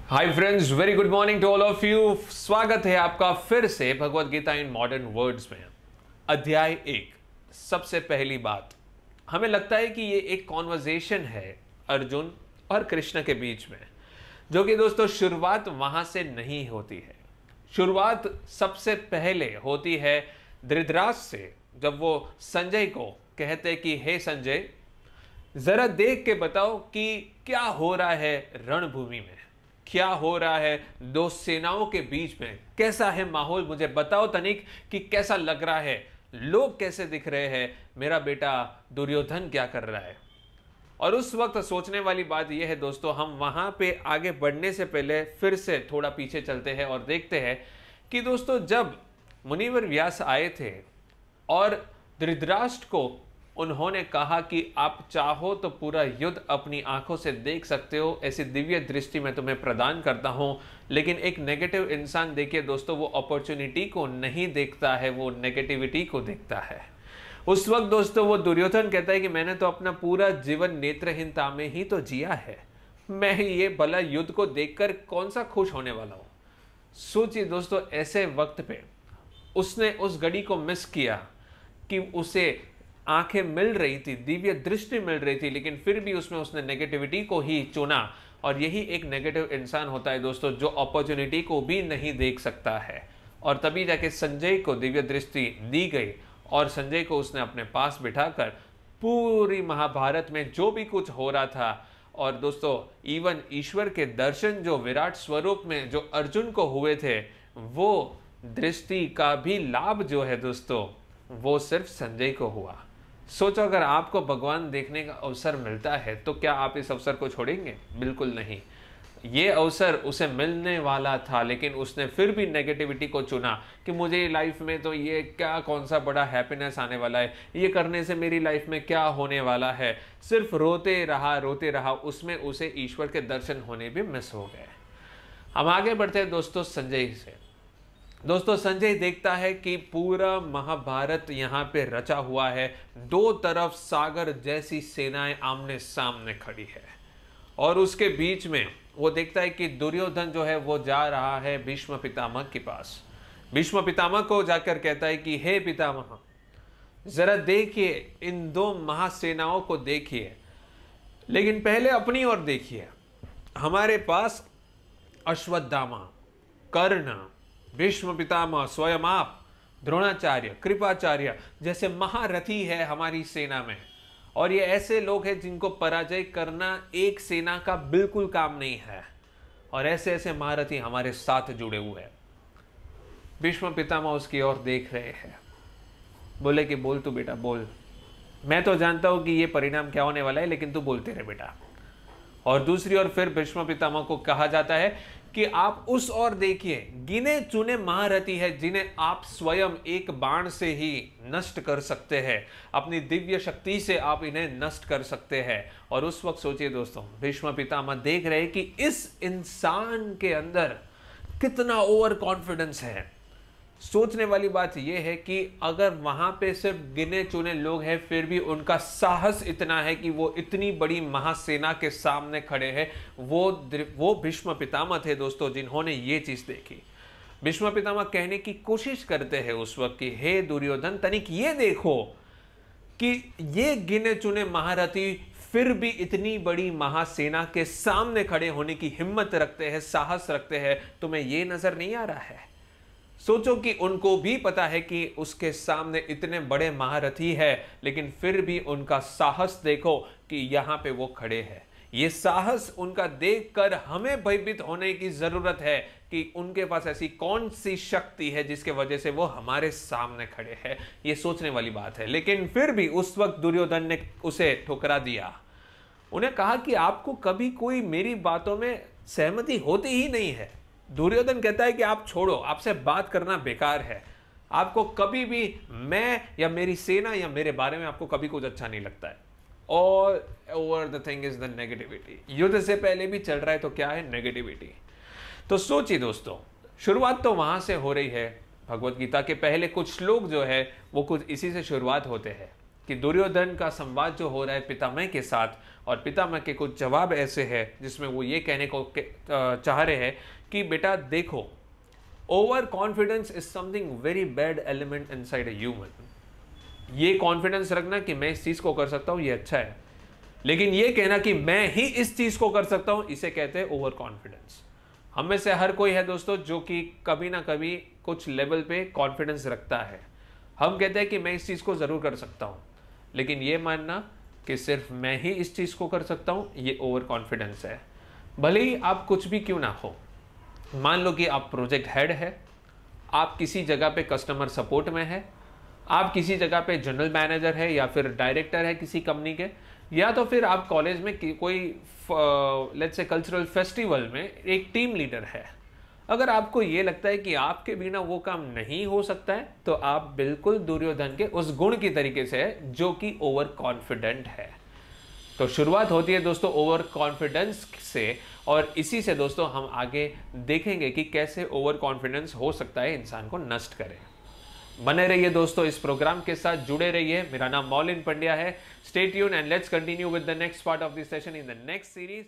Hi friends, very good morning to all of you. स्वागत है आपका फिर से Bhagavad Gita in modern words में। अध्याय 1। सबसे पहली बात, हमें लगता है कि ये एक कॉन्वर्जेशन है अर्जुन और कृष्ण के बीच में, जो कि दोस्तों शुरुआत वहां से नहीं होती है। शुरुआत सबसे पहले होती है धृतराष्ट्र से, जब वो संजय को कहते कि हे संजय, जरा देख के बताओ कि क्या हो रहा है रणभूमि में, क्या हो रहा है दो सेनाओं के बीच में, कैसा है माहौल, मुझे बताओ तनिक कि कैसा लग रहा है, लोग कैसे दिख रहे हैं, मेरा बेटा दुर्योधन क्या कर रहा है। और उस वक्त सोचने वाली बात यह है दोस्तों, हम वहां पे आगे बढ़ने से पहले फिर से थोड़ा पीछे चलते हैं और देखते हैं कि दोस्तों जब मुनिवर व्यास आए थे और धृतराष्ट्र को उन्होंने कहा कि आप चाहो तो पूरा युद्ध अपनी आंखों से देख सकते हो, ऐसी दिव्य दृष्टि मैं तुम्हें प्रदान करता हूं, लेकिन एक नेगेटिव इंसान देखिए दोस्तों, वो अपॉर्चुनिटी को नहीं देखता है, वो नेगेटिविटी को देखता है। उस वक्त दोस्तों वो दुर्योधन कहता है कि मैंने तो अपना पूरा जीवन नेत्रहीनता में ही तो जिया है, मैं ये भला युद्ध को देखकर कौन सा खुश होने वाला हूं। सोचिए दोस्तों, ऐसे वक्त पे उसने उस घड़ी को मिस किया कि उसे आंखें मिल रही थी, दिव्य दृष्टि मिल रही थी, लेकिन फिर भी उसमें उसने नेगेटिविटी को ही चुना। और यही एक नेगेटिव इंसान होता है दोस्तों, जो अपॉर्चुनिटी को भी नहीं देख सकता है। और तभी जाके संजय को दिव्य दृष्टि दी गई और संजय को उसने अपने पास बिठाकर पूरी महाभारत में जो भी कुछ हो रहा था, और दोस्तों इवन ईश्वर के दर्शन जो विराट स्वरूप में जो अर्जुन को हुए थे, वो दृष्टि का भी लाभ जो है दोस्तों, वो सिर्फ संजय को हुआ। सोचो, अगर आपको भगवान देखने का अवसर मिलता है तो क्या आप इस अवसर को छोड़ेंगे? बिल्कुल नहीं। ये अवसर उसे मिलने वाला था, लेकिन उसने फिर भी नेगेटिविटी को चुना कि मुझे लाइफ में तो ये क्या, कौन सा बड़ा हैप्पीनेस आने वाला है, ये करने से मेरी लाइफ में क्या होने वाला है। सिर्फ रोते रहा, उसमें उसे ईश्वर के दर्शन होने भी मिस हो गए। हम आगे बढ़ते हैं दोस्तों संजय से। दोस्तों संजय देखता है कि पूरा महाभारत यहाँ पे रचा हुआ है, दो तरफ सागर जैसी सेनाएं आमने सामने खड़ी है, और उसके बीच में वो देखता है कि दुर्योधन जो है वो जा रहा है भीष्म पितामह के पास। भीष्म पितामह को जाकर कहता है कि हे पितामह, जरा देखिए, इन दो महासेनाओं को देखिए, लेकिन पहले अपनी ओर देखिए। हमारे पास अश्वत्थामा, कर्ण, भीष्म पितामह, स्वयं आप, द्रोणाचार्य, कृपाचार्य जैसे महारथी है हमारी सेना में, और ये ऐसे लोग हैं जिनको पराजय करना एक सेना का बिल्कुल काम नहीं है, और ऐसे ऐसे महारथी हमारे साथ जुड़े हुए हैं। भीष्म पितामह उसकी ओर देख रहे हैं, बोले कि बोल तू बेटा बोल, मैं तो जानता हूं कि ये परिणाम क्या होने वाला है, लेकिन तू बोलते रहे बेटा। और दूसरी ओर फिर भीष्म पितामह को कहा जाता है कि आप उस ओर देखिए, गिने चुने महारथी है जिन्हें आप स्वयं एक बाण से ही नष्ट कर सकते हैं, अपनी दिव्य शक्ति से आप इन्हें नष्ट कर सकते हैं। और उस वक्त सोचिए दोस्तों, भीष्म पितामह देख रहे हैं कि इस इंसान के अंदर कितना ओवर कॉन्फिडेंस है। सोचने वाली बात यह है कि अगर वहां पे सिर्फ गिने चुने लोग हैं, फिर भी उनका साहस इतना है कि वो इतनी बड़ी महासेना के सामने खड़े हैं। वो भीष्म पितामह थे दोस्तों, जिन्होंने ये चीज देखी। भीष्म पितामह कहने की कोशिश करते हैं उस वक्त कि हे दुर्योधन, तनिक ये देखो कि ये गिने चुने महारथी फिर भी इतनी बड़ी महासेना के सामने खड़े होने की हिम्मत रखते हैं, साहस रखते हैं, तुम्हें ये नजर नहीं आ रहा है? सोचो कि उनको भी पता है कि उसके सामने इतने बड़े महारथी है, लेकिन फिर भी उनका साहस देखो कि यहां पे वो खड़े हैं। ये साहस उनका देखकर हमें भयभीत होने की जरूरत है कि उनके पास ऐसी कौन सी शक्ति है जिसके वजह से वो हमारे सामने खड़े हैं। ये सोचने वाली बात है। लेकिन फिर भी उस वक्त दुर्योधन ने उसे ठुकरा दिया। उन्हें कहा कि आपको कभी कोई मेरी बातों में सहमति होती ही नहीं है। दुर्योधन कहता है कि आप छोड़ो, आपसे बात करना बेकार है, आपको कभी भी मैं या मेरी सेना या मेरे बारे में आपको कभी कुछ अच्छा नहीं लगता है। All over the thing is the negativity. युद्ध से पहले भी चल रहा है तो क्या है? नेगेटिविटी। तो सोचिए दोस्तों, शुरुआत तो वहां से हो रही है। भगवत गीता के पहले कुछ श्लोक जो है वो कुछ इसी से शुरुआत होते हैं कि दुर्योधन का संवाद जो हो रहा है पितामह के साथ, और पितामह के कुछ जवाब ऐसे हैं जिसमें वो ये कहने को चाह रहे हैं कि बेटा देखो, over confidence is something very bad element inside a human. ये कॉन्फिडेंस रखना कि मैं इस चीज को कर सकता हूं ये अच्छा है, लेकिन ये कहना कि मैं ही इस चीज को कर सकता हूं इसे कहते हैं ओवर कॉन्फिडेंस। हम में से हर कोई है दोस्तों जो कि कभी ना कभी कुछ लेवल पे कॉन्फिडेंस रखता है। हम कहते हैं कि मैं इस चीज को जरूर कर सकता हूं, लेकिन ये मानना कि सिर्फ मैं ही इस चीज को कर सकता हूं ये ओवर कॉन्फिडेंस है। भले ही आप कुछ भी क्यों ना हो, मान लो कि आप प्रोजेक्ट हेड है, आप किसी जगह पे कस्टमर सपोर्ट में है, आप किसी जगह पे जनरल मैनेजर है या फिर डायरेक्टर है किसी कंपनी के, या तो फिर आप कॉलेज में कोई लेट्स से कल्चरल फेस्टिवल में एक टीम लीडर है। अगर आपको ये लगता है कि आपके बिना वो काम नहीं हो सकता है, तो आप बिल्कुल दुर्योधन के उस गुण की तरीके से है जो कि ओवर कॉन्फिडेंट है। तो शुरुआत होती है दोस्तों ओवर कॉन्फिडेंस से, और इसी से दोस्तों हम आगे देखेंगे कि कैसे ओवर कॉन्फिडेंस हो सकता है इंसान को नष्ट करे। बने रहिए दोस्तों इस प्रोग्राम के साथ, जुड़े रहिए। मेरा नाम मौलिन पंड्या है। Stay tune and let's continue with the next part of this session in the next series.